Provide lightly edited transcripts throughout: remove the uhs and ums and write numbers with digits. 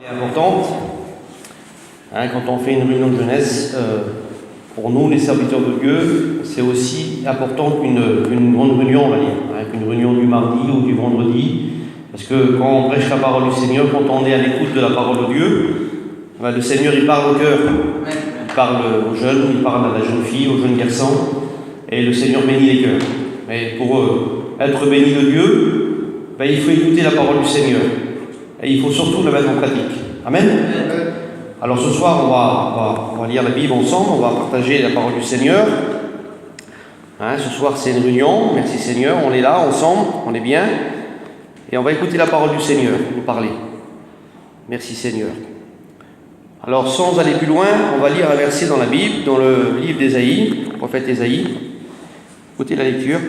Importante, quand on fait une réunion de jeunesse, pour nous les serviteurs de Dieu, c'est aussi important qu'une grande réunion, on va dire, qu'une réunion du mardi ou du vendredi, parce que quand on prêche la parole du Seigneur, quand on est à l'écoute de la parole de Dieu, le Seigneur il parle au cœur, il parle aux jeunes, il parle à la jeune fille, aux jeunes garçons, et le Seigneur bénit les cœurs. Mais pour être béni de Dieu, il faut écouter la parole du Seigneur. Et il faut surtout la mettre en pratique. Amen. Alors ce soir, on va lire la Bible ensemble, on va partager la parole du Seigneur. Ce soir, c'est une réunion. Merci Seigneur, on est là ensemble, on est bien. Et on va écouter la parole du Seigneur, nous parler. Merci Seigneur. Alors sans aller plus loin, on va lire un verset dans la Bible, dans le livre d'Ésaïe, le prophète Ésaïe. Écoutez la lecture.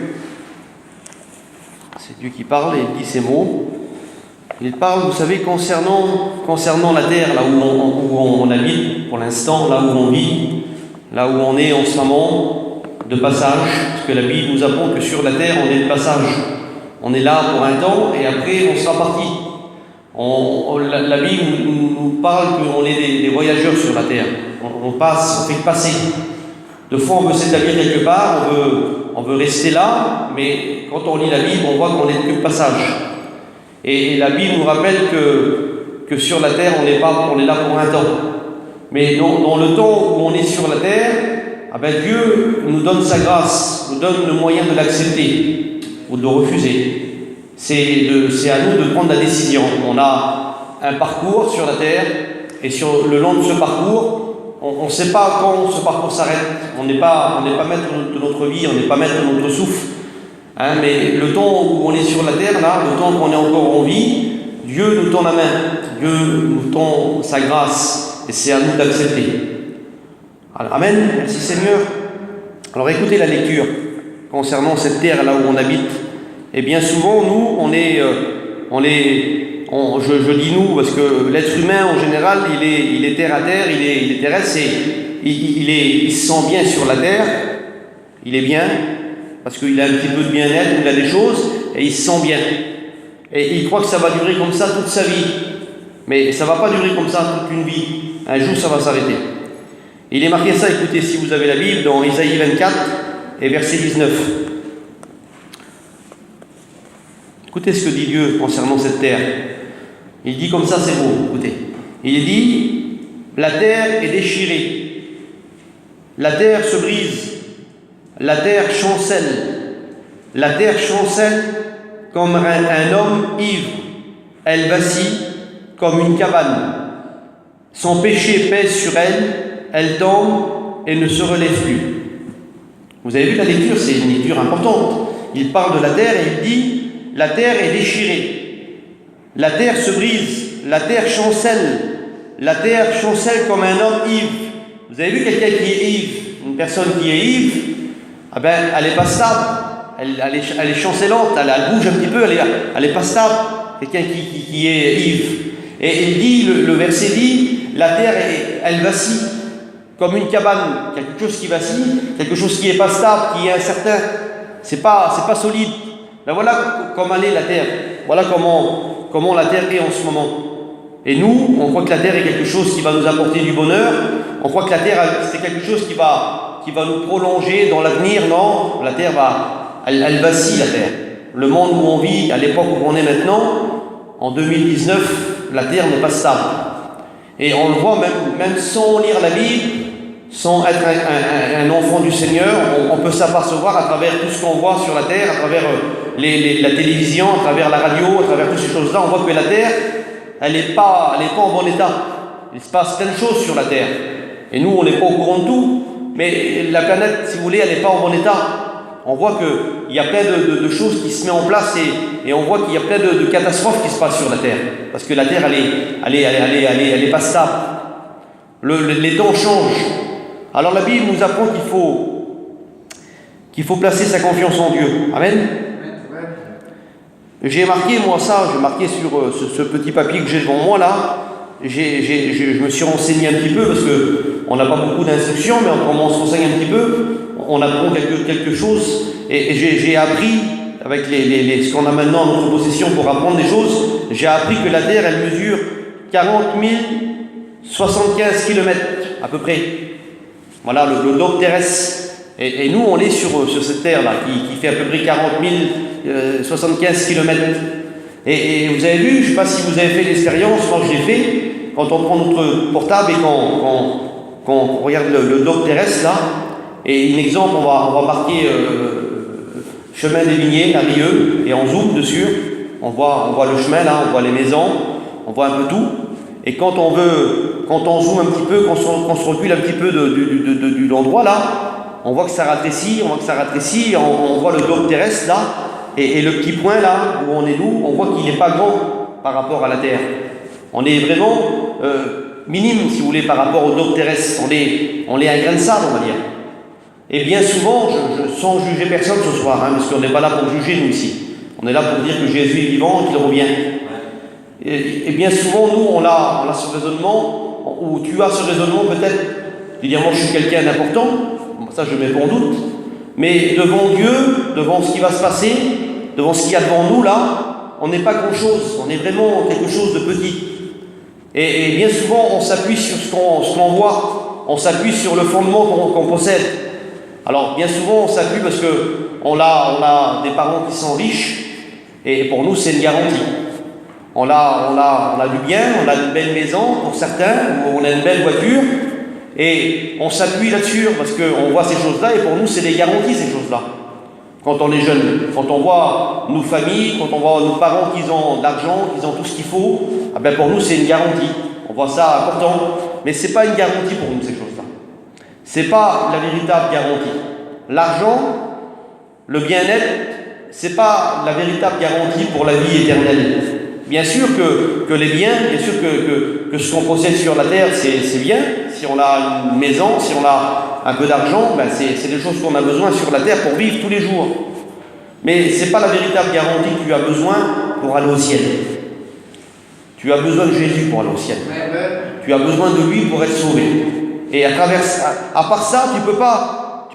C'est Dieu qui parle et il dit ces mots. Il parle, vous savez, concernant la terre, là où on habite pour l'instant, là où on vit, là où on est en ce moment, de passage, parce que la Bible nous apprend que sur la terre, on est de passage. On est là pour un temps et après, on sera parti. La Bible nous parle qu'on est des voyageurs sur la terre. On passe, on fait que passer. De fois, on veut s'établir quelque part, on veut rester là, mais quand on lit la Bible, on voit qu'on est que de passage. Et la Bible nous rappelle que sur la terre, on est là pour un temps. Mais dans le temps où on est sur la terre, Dieu nous donne sa grâce, nous donne le moyen de l'accepter ou de le refuser. C'est à nous de prendre la décision. On a un parcours sur la terre, et sur le long de ce parcours, on ne sait pas quand ce parcours s'arrête. On n'est pas maître de notre vie, on n'est pas maître de notre souffle. Mais le temps où on est sur la terre, là, le temps qu'on est encore en vie, Dieu nous tend la main, Dieu nous tend sa grâce, et c'est à nous d'accepter. Amen, merci Seigneur. Alors écoutez la lecture concernant cette terre là où on habite. Et bien souvent, nous, je dis nous, parce que l'être humain en général, il est terre à terre, il est terrestre, il se sent bien sur la terre, il est bien, parce qu'il a un petit peu de bien-être, il a des choses, et il se sent bien. Et il croit que ça va durer comme ça toute sa vie. Mais ça ne va pas durer comme ça toute une vie. Un jour, ça va s'arrêter. Il est marqué ça, écoutez, si vous avez la Bible, dans Ésaïe 24 et verset 19. Écoutez ce que dit Dieu concernant cette terre. Il dit comme ça, c'est beau, écoutez. Il dit, la terre est déchirée, la terre se brise, la terre chancelle comme un homme ivre, elle vacille comme une cabane. Son péché pèse sur elle, elle tombe et ne se relève plus. Vous avez vu la lecture, c'est une lecture importante. Il parle de la terre et il dit, la terre est déchirée, la terre se brise, la terre chancelle comme un homme ivre. Vous avez vu quelqu'un qui est ivre, une personne qui est ivre, elle n'est pas stable, elle est chancelante, elle bouge un petit peu, elle n'est pas stable, quelqu'un qui est ivre. Et il dit, le verset dit, la terre, elle vacille, comme une cabane, quelque chose qui vacille, quelque chose qui n'est pas stable, qui est incertain, c'est pas solide. Ben voilà comment elle est la terre, voilà comment la terre est en ce moment. Et nous, on croit que la terre est quelque chose qui va nous apporter du bonheur, on croit que la terre, c'est quelque chose qui va nous prolonger dans l'avenir. Non, la terre elle vacille, la terre. Le monde où on vit, à l'époque où on est maintenant, en 2019, la terre n'est pas stable. Et on le voit même sans lire la Bible, sans être un enfant du Seigneur, on peut s'apercevoir à travers tout ce qu'on voit sur la terre, à travers la télévision, à travers la radio, à travers toutes ces choses-là, on voit que la terre, elle n'est pas en bon état. Il se passe plein de choses sur la terre. Et nous, on n'est pas au courant de tout. Mais la planète, si vous voulez, elle n'est pas en bon état. On voit qu'il y a plein de choses qui se mettent en place et on voit qu'il y a plein de catastrophes qui se passent sur la Terre. Parce que la Terre, elle est pas stable. Les temps changent. Alors la Bible nous apprend qu'il faut placer sa confiance en Dieu. Amen. J'ai marqué sur ce petit papier que j'ai devant moi là. Je me suis renseigné un petit peu parce qu'on n'a pas beaucoup d'instructions, mais on se renseigne un petit peu, on apprend quelque chose, et j'ai appris, avec ce qu'on a maintenant en notre possession pour apprendre des choses, j'ai appris que la terre, elle mesure 40 075 km à peu près. Voilà le globe terrestre. Et nous, on est sur cette terre-là, qui fait à peu près 40 075 km. Et vous avez vu, je ne sais pas si vous avez fait l'expérience, moi je l'ai fait, quand on prend notre portable et qu'on regarde le globe terrestre, là, et un exemple, on va marquer chemin des Vignées, à Rieux, et on zoome dessus, on voit le chemin, là, on voit les maisons, on voit un peu tout. Et quand on zoome un petit peu, qu'on se recule un petit peu de l'endroit, là, on voit que ça rattrécit, on voit le globe terrestre là, et le petit point là, où on est nous, on voit qu'il n'est pas grand par rapport à la Terre. On est vraiment minime, si vous voulez, par rapport au globe terrestre. On est un grain de sable, on va dire. Et bien souvent, sans juger personne ce soir, parce qu'on n'est pas là pour juger nous ici. On est là pour dire que Jésus est vivant et qu'il revient. Et bien souvent, nous, on a ce raisonnement, ou tu as ce raisonnement peut-être, de dire moi je suis quelqu'un d'important. Ça, je mets pas en doute. Mais devant Dieu, devant ce qui va se passer, devant ce qu'il y a devant nous, là, on n'est pas grand-chose. On est vraiment quelque chose de petit. Et bien souvent, on s'appuie sur ce qu'on voit. On s'appuie sur le fondement qu'on possède. Alors, bien souvent, on s'appuie parce qu'on a des parents qui sont riches. Et pour nous, c'est une garantie. On a du bien, on a une belle maison pour certains, ou on a une belle voiture. Et on s'appuie là-dessus parce qu'on voit ces choses-là et pour nous c'est des garanties ces choses-là. Quand on est jeune, quand on voit nos familles, quand on voit nos parents qui ont de l'argent, qui ont tout ce qu'il faut, ah ben pour nous c'est une garantie. On voit ça important, mais c'est pas une garantie pour nous ces choses-là. C'est pas la véritable garantie. L'argent, le bien-être, c'est pas la véritable garantie pour la vie éternelle. Bien sûr que les biens, bien sûr que ce qu'on possède sur la terre, c'est bien. Si on a une maison, si on a un peu d'argent, ben c'est des choses qu'on a besoin sur la terre pour vivre tous les jours. Mais ce n'est pas la véritable garantie que tu as besoin pour aller au ciel. Tu as besoin de Jésus pour aller au ciel. Tu as besoin de lui pour être sauvé. Et à part ça, tu peux pas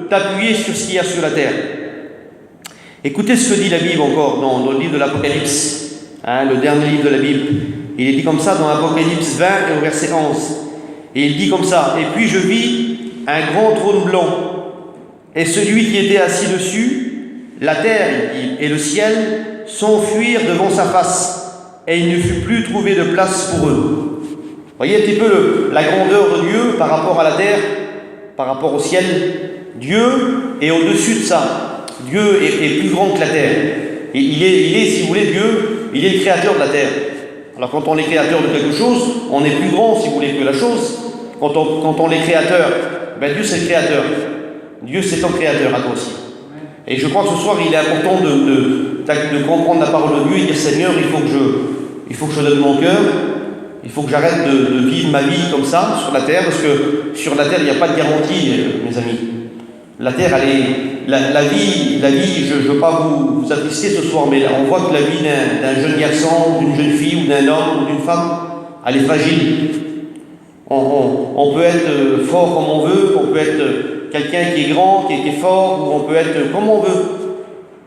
t'appuyer sur ce qu'il y a sur la terre. Écoutez ce que dit la Bible encore dans le livre de l'Apocalypse, le dernier livre de la Bible. Il est dit comme ça dans l'Apocalypse 20 et au verset 11. Et il dit comme ça: et puis je vis un grand trône blanc, et celui qui était assis dessus, la terre, il dit, et le ciel s'enfuirent devant sa face, et il ne fut plus trouvé de place pour eux. Vous voyez un petit peu la grandeur de Dieu par rapport à la terre, par rapport au ciel. Dieu est au-dessus de ça. Dieu est plus grand que la terre. Et il est, si vous voulez, Dieu, il est le créateur de la terre. Alors quand on est créateur de quelque chose, on est plus grand, si vous voulez, que la chose. Quand on est créateur, ben Dieu c'est le créateur. Dieu c'est ton créateur à toi aussi. Et je crois que ce soir, il est important de comprendre la parole de Dieu et dire: Seigneur, il faut que je donne mon cœur. Il faut que j'arrête de vivre ma vie comme ça, sur la terre, parce que sur la terre, il n'y a pas de garantie, mes amis. La terre, elle est... La vie, je ne veux pas vous attrister ce soir, mais on voit que la vie d'un jeune garçon, d'une jeune fille, ou d'un homme, ou d'une femme, elle est fragile. On peut être fort comme on veut, on peut être quelqu'un qui est grand, qui est fort, ou on peut être comme on veut.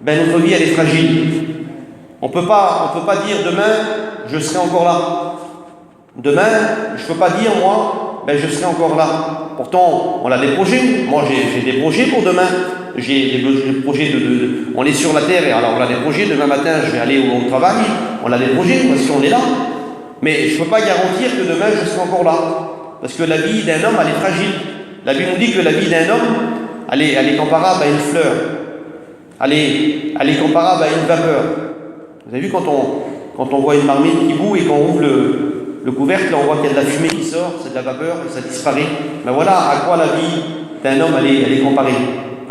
Ben, notre vie, elle est fragile. On peut pas dire demain, je serai encore là. Demain, je ne peux pas dire, moi, ben, je serai encore là. Pourtant, on a des projets. Moi, j'ai des projets pour demain. J'ai des projets on est sur la terre, et alors on a des projets. Demain matin, je vais aller au travail. On a des projets, parce qu'on est là. Mais je ne peux pas garantir que demain, je serai encore là. Parce que la vie d'un homme, elle est fragile. La Bible nous dit que la vie d'un homme, elle est comparable à une fleur. Elle est comparable à une vapeur. Vous avez vu quand on voit une marmite qui bout et qu'on ouvre le couvercle, là, on voit qu'il y a de la fumée qui sort, c'est de la vapeur, et ça disparaît. Mais voilà à quoi la vie d'un homme elle est comparée.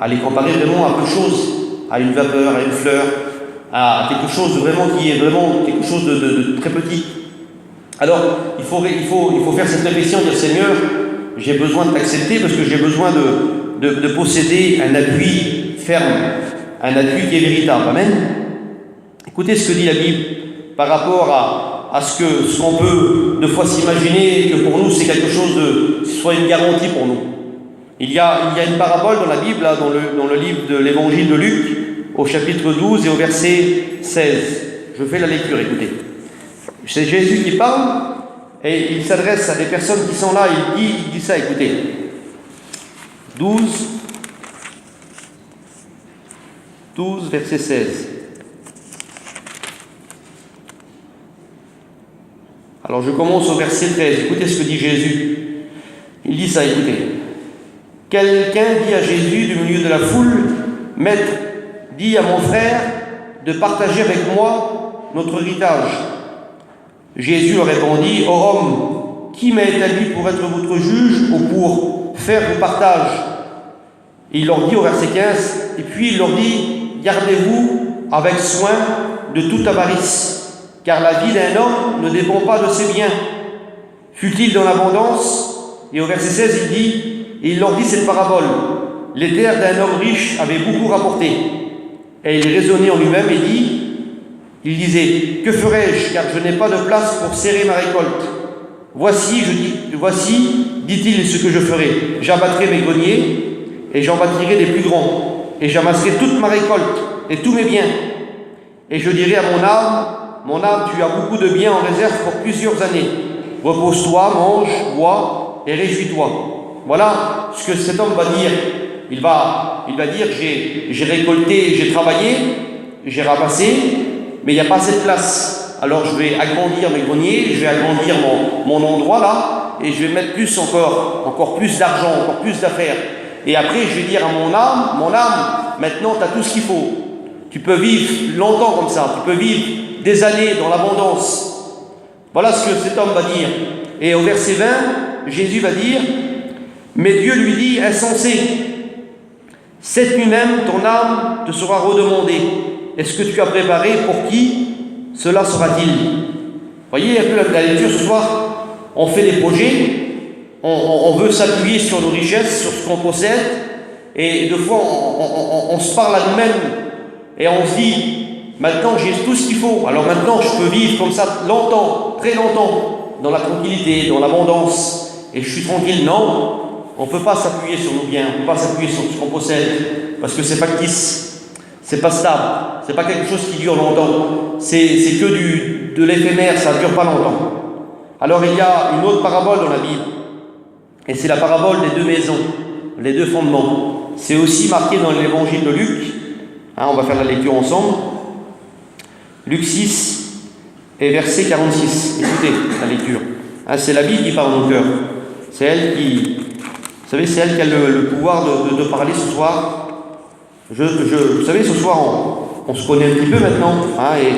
Elle est comparée vraiment à peu de choses, à une vapeur, à une fleur, à quelque chose vraiment qui est vraiment quelque chose de très petit. Alors, il faut faire cette réflexion, dire: Seigneur, j'ai besoin de t'accepter parce que j'ai besoin de posséder un appui ferme, un appui qui est véritable. Amen. Écoutez ce que dit la Bible par rapport à ce qu'on peut de fois s'imaginer que pour nous c'est quelque chose soit une garantie pour nous. Il y a une parabole dans la Bible, là, dans le livre de l'évangile de Luc, au chapitre 12 et au verset 16. Je fais la lecture, écoutez. C'est Jésus qui parle et il s'adresse à des personnes qui sont là. Il dit ça, écoutez. 12, verset 16. Alors je commence au verset 13. Écoutez ce que dit Jésus. Il dit ça, écoutez. Quelqu'un dit à Jésus du milieu de la foule, « Maître, dis à mon frère de partager avec moi notre héritage. » Jésus leur répondit, « Ô homme, qui m'a établi pour être votre juge ou pour faire le partage ?» Et il leur dit au verset 15, et puis il leur dit, « Gardez-vous avec soin de toute avarice, car la vie d'un homme ne dépend pas de ses biens, fût-il dans l'abondance. » Et au verset 16, il dit, et il leur dit cette parabole, « Les terres d'un homme riche avaient beaucoup rapporté. » Et il raisonnait en lui-même et il disait, « Que ferai-je, car je n'ai pas de place pour serrer ma récolte. Voici, dit-il, ce que je ferai. J'abattrai mes greniers, et j'en bâtirai des plus grands, et j'amasserai toute ma récolte, et tous mes biens. Et je dirai à mon âme, tu as beaucoup de biens en réserve pour plusieurs années. Repose-toi, mange, bois, et réjouis-toi. » Voilà ce que cet homme va dire. Il va dire, j'ai récolté, j'ai travaillé, j'ai ramassé, mais il n'y a pas assez de place. Alors je vais agrandir mes greniers, je vais agrandir mon endroit là, et je vais mettre encore plus d'argent, encore plus d'affaires. Et après je vais dire à mon âme, maintenant tu as tout ce qu'il faut. Tu peux vivre longtemps comme ça, tu peux vivre des années dans l'abondance. Voilà ce que cet homme va dire. Et au verset 20, Jésus va dire, mais Dieu lui dit, insensé, cette nuit même ton âme te sera redemandée. Est-ce que tu as préparé pour qui cela sera-t-il? Voyez un peu la lecture ce soir. On fait des projets, on veut s'appuyer sur nos richesses, sur ce qu'on possède, et des fois on se parle à nous-mêmes et on se dit, maintenant j'ai tout ce qu'il faut, alors maintenant je peux vivre comme ça longtemps, très longtemps, dans la tranquillité, dans l'abondance, et je suis tranquille. Non, on ne peut pas s'appuyer sur nos biens, on ne peut pas s'appuyer sur ce qu'on possède, parce que c'est factice, c'est pas stable, c'est pas quelque chose qui dure longtemps, c'est que de l'éphémère, ça ne dure pas longtemps. Alors il y a une autre parabole dans la Bible, et c'est la parabole des deux maisons, les deux fondements. C'est aussi marqué dans l'évangile de Luc, on va faire la lecture ensemble. Luc 6 et verset 46, écoutez la lecture. C'est la Bible qui parle dans nos cœurs, c'est elle qui... Vous savez, c'est elle qui a le pouvoir de parler ce soir. Vous savez, ce soir, on se connaît un petit peu maintenant, et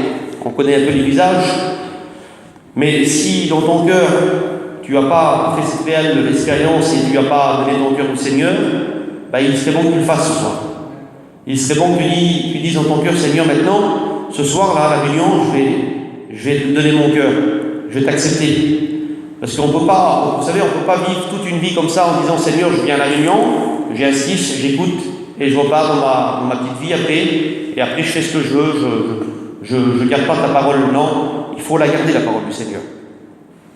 on connaît un peu les visages. Mais si dans ton cœur, tu n'as pas fait cette réelle expérience et tu n'as pas donné ton cœur au Seigneur, il serait bon que tu le fasses ce soir. Il serait bon que tu dises dans ton cœur, Seigneur, maintenant, ce soir, là, à la réunion, je vais te donner mon cœur, je vais t'accepter. Parce qu'on ne peut pas, vous savez, on ne peut pas vivre toute une vie comme ça en disant, Seigneur, je viens à la réunion, j'insiste, j'écoute, et je repars dans ma petite vie après, et après je fais ce que je veux, je ne garde pas ta parole. Non, il faut la garder, la parole du Seigneur.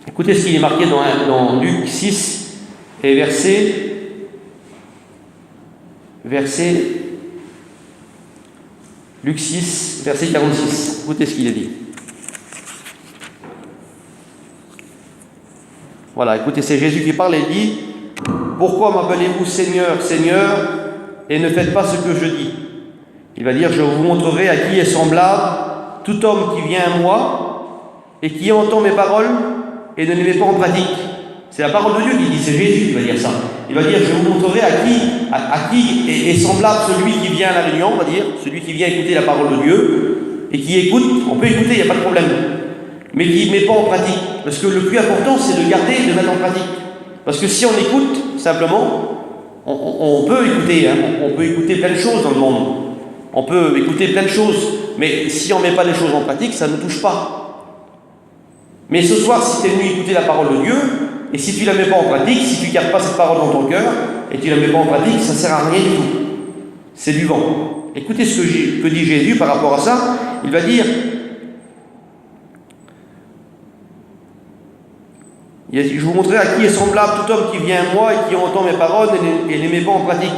Écoutez ce qui est marqué dans Luc 6 et Luc 6, verset 46. Écoutez ce qu'il est dit. Voilà, écoutez, c'est Jésus qui parle et dit, « Pourquoi m'appelez-vous Seigneur, Seigneur, et ne faites pas ce que je dis ?» Il va dire, « Je vous montrerai à qui est semblable tout homme qui vient à moi et qui entend mes paroles et ne les met pas en pratique. » C'est la parole de Dieu qui dit, c'est Jésus qui va dire ça. Il va dire, « Je vous montrerai à qui est semblable celui qui vient à la réunion, on va dire, celui qui vient écouter la parole de Dieu, et qui écoute, on peut écouter, il n'y a pas de problème, mais qui ne met pas en pratique. Parce que le plus important, c'est de garder et de mettre en pratique. Parce que si on écoute, simplement, on peut écouter, on peut écouter plein de choses dans le monde. On peut écouter plein de choses, mais si on ne met pas les choses en pratique, ça ne touche pas. Mais ce soir, si tu es venu écouter la parole de Dieu, et si tu ne la mets pas en pratique, si tu ne gardes pas cette parole dans ton cœur, et tu ne la mets pas en pratique, ça ne sert à rien du tout. C'est du vent. Écoutez ce que dit Jésus par rapport à ça. Il va dire, je vous montrerai à qui est semblable tout homme qui vient à moi et qui entend mes paroles et ne les met pas en pratique.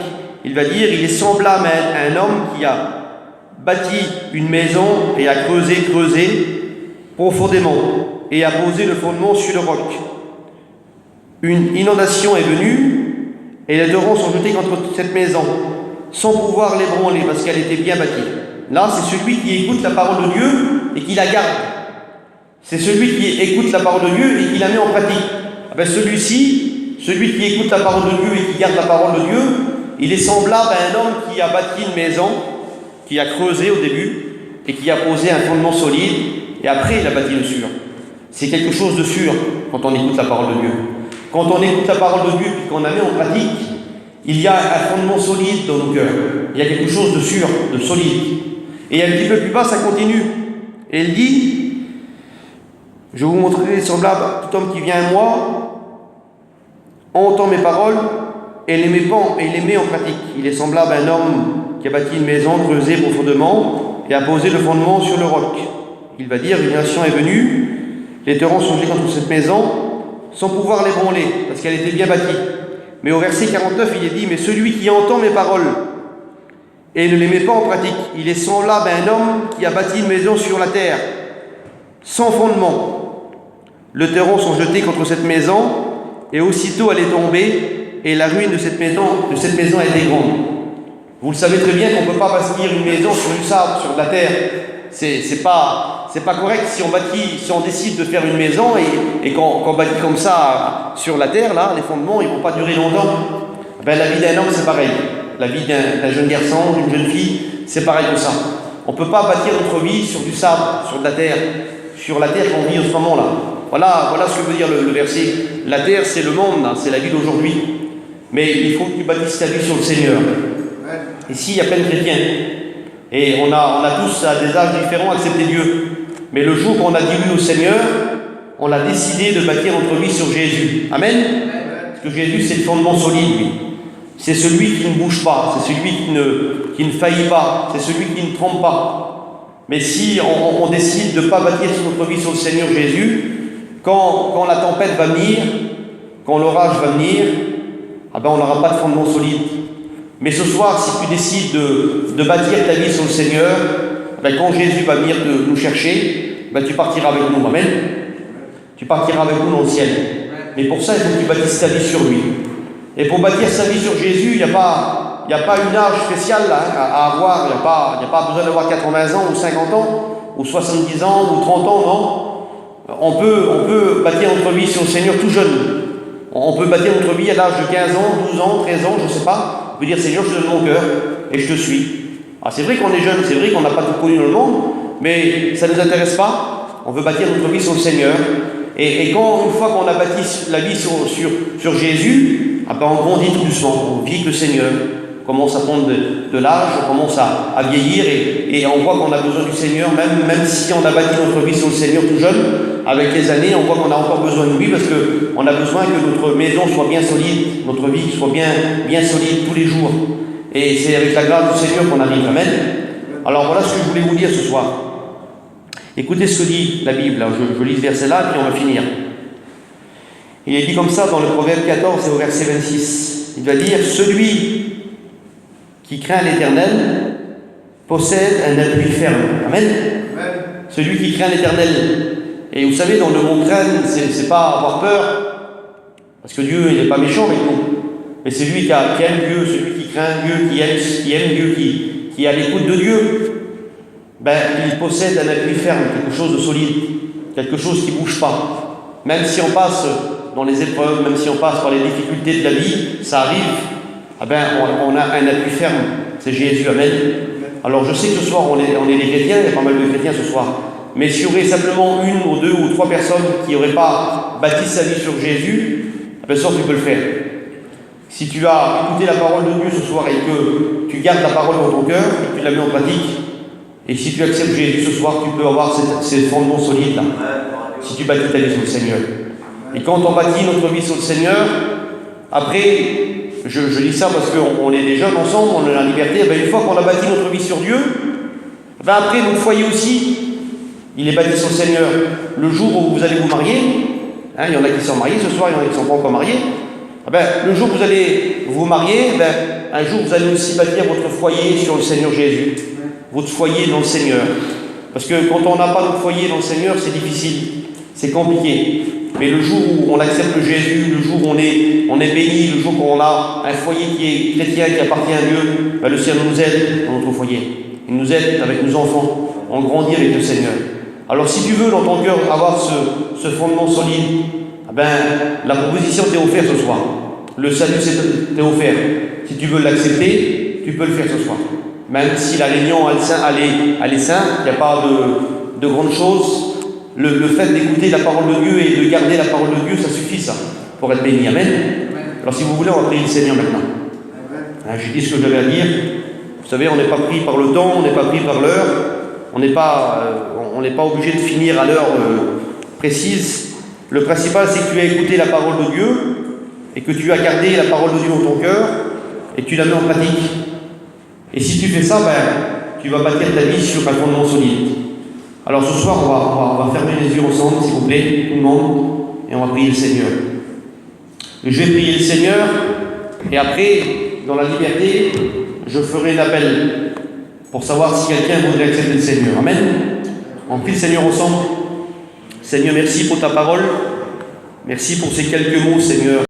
Il va dire, il est semblable à un homme qui a bâti une maison et a creusé profondément et a posé le fondement sur le roc. Une inondation est venue et les torrents sont jetés contre cette maison, sans pouvoir l'ébranler parce qu'elle était bien bâtie. Là, c'est celui qui écoute la parole de Dieu et qui la garde. C'est celui qui écoute la parole de Dieu et qui la met en pratique. Celui-ci, celui qui écoute la parole de Dieu et qui garde la parole de Dieu, il est semblable à un homme qui a bâti une maison, qui a creusé au début et qui a posé un fondement solide et après il a bâti le sûr. C'est quelque chose de sûr quand on écoute la parole de Dieu. Quand on écoute la parole de Dieu et qu'on la met en pratique, il y a un fondement solide dans nos cœurs. Il y a quelque chose de sûr, de solide. Et un petit peu plus bas, ça continue. Et il dit, je vous montrerai semblable à tout homme qui vient à moi, entend mes paroles et les met en pratique. Il est semblable à un homme qui a bâti une maison creusée profondément et a posé le fondement sur le roc. Il va dire, une nation est venue, les torrents sont jetés contre cette maison, sans pouvoir l'ébranler, parce qu'elle était bien bâtie. Mais au verset 49, il est dit, mais celui qui entend mes paroles et ne les met pas en pratique, il est semblable à un homme qui a bâti une maison sur la terre, sans fondement. Les torrents sont jetés contre cette maison, et aussitôt elle est tombée, et la ruine de cette maison a été grande. Vous le savez très bien qu'on ne peut pas bâtir une maison sur du sable, sur de la terre. C'est pas correct si on décide de faire une maison et qu'on bâtit comme ça sur la terre, là, les fondements, ils ne vont pas durer longtemps. La vie d'un homme, c'est pareil. La vie d'un jeune garçon, d'une jeune fille, c'est pareil que ça. On ne peut pas bâtir notre vie sur du sable, sur de la terre qu'on vit en ce moment-là. Voilà ce que veut dire le verset. La terre, c'est le monde, hein, c'est la vie d'aujourd'hui. Mais il faut que tu bâtisses ta vie sur le Seigneur. Ici, il y a plein de chrétiens. Et on a tous, à des âges différents, accepté Dieu. Mais le jour qu'on a dit oui au Seigneur, on a décidé de bâtir notre vie sur Jésus. Amen. Parce que Jésus, c'est le fondement solide, lui. C'est celui qui ne bouge pas, c'est celui qui ne faillit pas, c'est celui qui ne trompe pas. Mais si on décide de ne pas bâtir notre vie sur le Seigneur Jésus, quand la tempête va venir, quand l'orage va venir, on n'aura pas de fondement solide. Mais ce soir, si tu décides de bâtir ta vie sur le Seigneur, quand Jésus va venir nous chercher, tu partiras avec nous. Amen. Tu partiras avec nous dans le ciel. Mais pour ça, il faut que tu bâtisses ta vie sur lui. Et pour bâtir sa vie sur Jésus, il n'y a pas une âge spécial à avoir. Il n'y a pas besoin d'avoir 80 ans ou 50 ans, ou 70 ans, ou 30 ans, non. On peut bâtir notre vie sur le Seigneur tout jeune. On peut bâtir notre vie à l'âge de 15 ans, 12 ans, 13 ans, je ne sais pas. On peut dire, Seigneur, je te donne mon cœur et je te suis. C'est vrai qu'on est jeune, c'est vrai qu'on n'a pas tout connu dans le monde, mais ça ne nous intéresse pas. On veut bâtir notre vie sur le Seigneur. Et une fois qu'on a bâti la vie sur Jésus, on grandit tout doucement, on vit avec le Seigneur, on commence à prendre de l'âge, on commence à vieillir et on voit qu'on a besoin du Seigneur, même si on a bâti notre vie sur le Seigneur tout jeune, avec les années, on voit qu'on a encore besoin de lui parce qu'on a besoin que notre maison soit bien solide, notre vie soit bien solide tous les jours. Et c'est avec la grâce du Seigneur qu'on arrive. Amen. Alors voilà ce que je voulais vous dire ce soir. Écoutez ce que dit la Bible. Je lis ce verset-là, puis on va finir. Il est dit comme ça dans le Proverbe 14 et au verset 26. Il va dire, celui qui craint l'Éternel possède un appui ferme. Amen. Amen. Celui qui craint l'Éternel. Et vous savez, dans le mot craindre, c'est pas avoir peur, parce que Dieu, il n'est pas méchant avec nous. Mais c'est lui qui aime Dieu, celui qui craint Dieu, qui aime Dieu, qui est à l'écoute de Dieu. Il possède un appui ferme, quelque chose de solide, quelque chose qui ne bouge pas. Même si on passe dans les épreuves, même si on passe par les difficultés de la vie, ça arrive, on a un appui ferme, c'est Jésus. Amen. Alors je sais que ce soir, on est des chrétiens, il y a pas mal de chrétiens ce soir, mais s'il y aurait simplement une ou deux ou trois personnes qui n'auraient pas bâti sa vie sur Jésus, ça tu peux le faire. Si tu as écouté la parole de Dieu ce soir et que tu gardes la parole dans ton cœur, et que tu la mets en pratique, et si tu acceptes Jésus ce soir, tu peux avoir ces fondements solides là, si tu bâtis ta vie sur le Seigneur. Et quand on bâtit notre vie sur le Seigneur, après, je dis ça parce qu'on est des jeunes ensemble, on a la liberté, une fois qu'on a bâti notre vie sur Dieu, après notre foyer aussi, il est bâti sur le Seigneur. Le jour où vous allez vous marier, il y en a qui sont mariés ce soir, il y en a qui ne sont pas encore mariés, le jour où vous allez vous marier, un jour vous allez aussi bâtir votre foyer sur le Seigneur Jésus. Votre foyer dans le Seigneur. Parce que quand on n'a pas notre foyer dans le Seigneur, c'est difficile, c'est compliqué. Mais le jour où on accepte Jésus, le jour où on est béni, le jour où on a un foyer qui est chrétien, qui appartient à Dieu, ben le Seigneur nous aide dans notre foyer. Il nous aide avec nos enfants. On grandit avec le Seigneur. Alors si tu veux dans ton cœur avoir ce fondement solide, ben, la proposition t'est offerte ce soir. Le salut t'est offert. Si tu veux l'accepter, tu peux le faire ce soir. Même si la réunion elle est simple, il n'y a pas de grandes choses. Le fait d'écouter la parole de Dieu et de garder la parole de Dieu, ça suffit ça, pour être béni. Amen. Alors si vous voulez, on va prier le Seigneur maintenant. J'ai dit ce que j'avais à dire. Vous savez, on n'est pas pris par le temps, on n'est pas pris par l'heure, on n'est pas obligé de finir à l'heure précise. Le principal, c'est que tu as écouté la parole de Dieu et que tu as gardé la parole de Dieu dans ton cœur et que tu la mets en pratique. Et si tu fais ça, ben, tu vas bâtir ta vie sur un fondement solide. Alors ce soir, on va fermer les yeux ensemble, s'il vous plaît, tout le monde, et on va prier le Seigneur. Et je vais prier le Seigneur, et après, dans la liberté, je ferai un appel pour savoir si quelqu'un voudrait accepter le Seigneur. Amen. On prie le Seigneur ensemble. Seigneur, merci pour ta parole. Merci pour ces quelques mots, Seigneur.